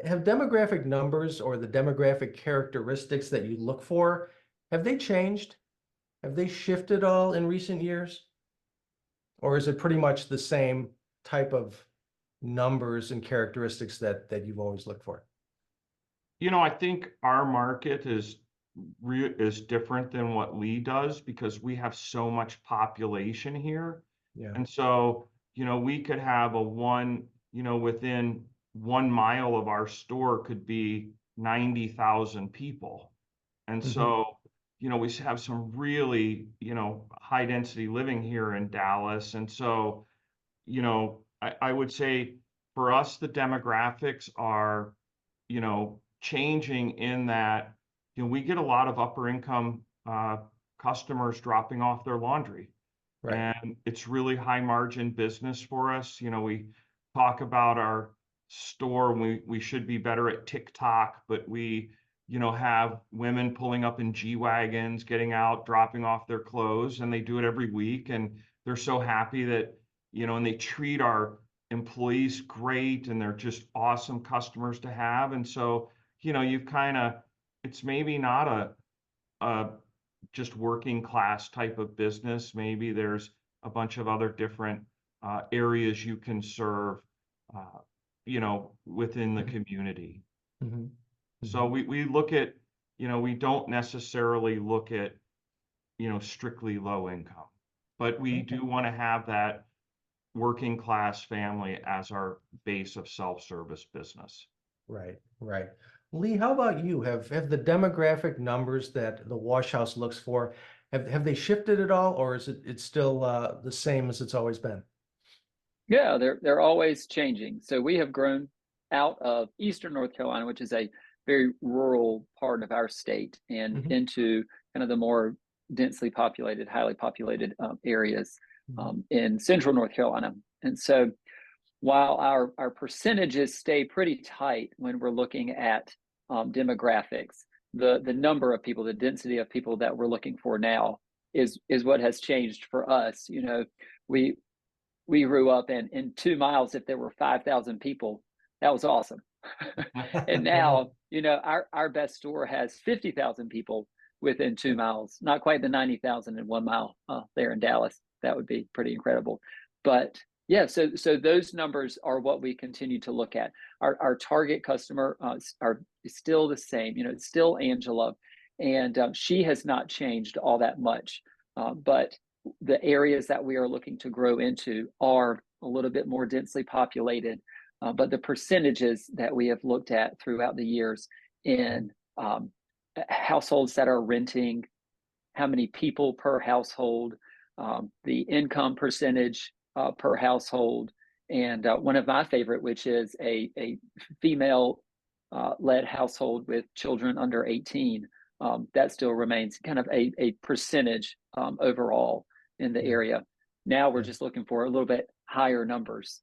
have demographic numbers or the demographic characteristics that you look for, have they changed? Have they shifted all in recent years? Or is it pretty much the same type of numbers and characteristics that you've always looked for? I think our market is different than what Lee does because we have so much population here. Yeah. And so, we could have within 1 mile of our store could be 90,000 people. And so, we have some really, high density living here in Dallas. And so, I would say for us, the demographics are, changing in that, we get a lot of upper income customers dropping off their laundry. Right. And it's really high margin business for us. We talk about our store, and we should be better at TikTok, but we, have women pulling up in G-Wagons, getting out, dropping off their clothes, and they do it every week. And they're so happy that, and they treat our employees great, and they're just awesome customers to have. And so, you've it's maybe not a just working class type of business. Maybe there's a bunch of other different areas you can serve, within the community. Mm-hmm. So we look at, we don't necessarily look at, strictly low income, but we do want to have that working class family as our base of self-service business. Right, right. Lee, how about you? Have the demographic numbers that the wash house looks for, have they shifted at all, or is it's still the same as it's always been? Yeah, they're always changing. So we have grown out of Eastern North Carolina, which is a very rural part of our state, and into kind of the more densely populated, highly populated areas in Central North Carolina. And so while our percentages stay pretty tight when we're looking at demographics, the number of people, the density of people that we're looking for now is what has changed for us. We grew up in 2 miles, if there were 5,000 people, that was awesome. And now, our best store has 50,000 people within 2 miles, not quite the 90,000 in 1 mile there in Dallas. That would be pretty incredible. But yeah, so those numbers are what we continue to look at. Our target customer is still the same. It's still Angela, and she has not changed all that much. But the areas that we are looking to grow into are a little bit more densely populated. But the percentages that we have looked at throughout the years in households that are renting, how many people per household, the income percentage per household, and one of my favorite, which is a female led household with children under 18, that still remains kind of a percentage overall in the area. Now we're just looking for a little bit higher numbers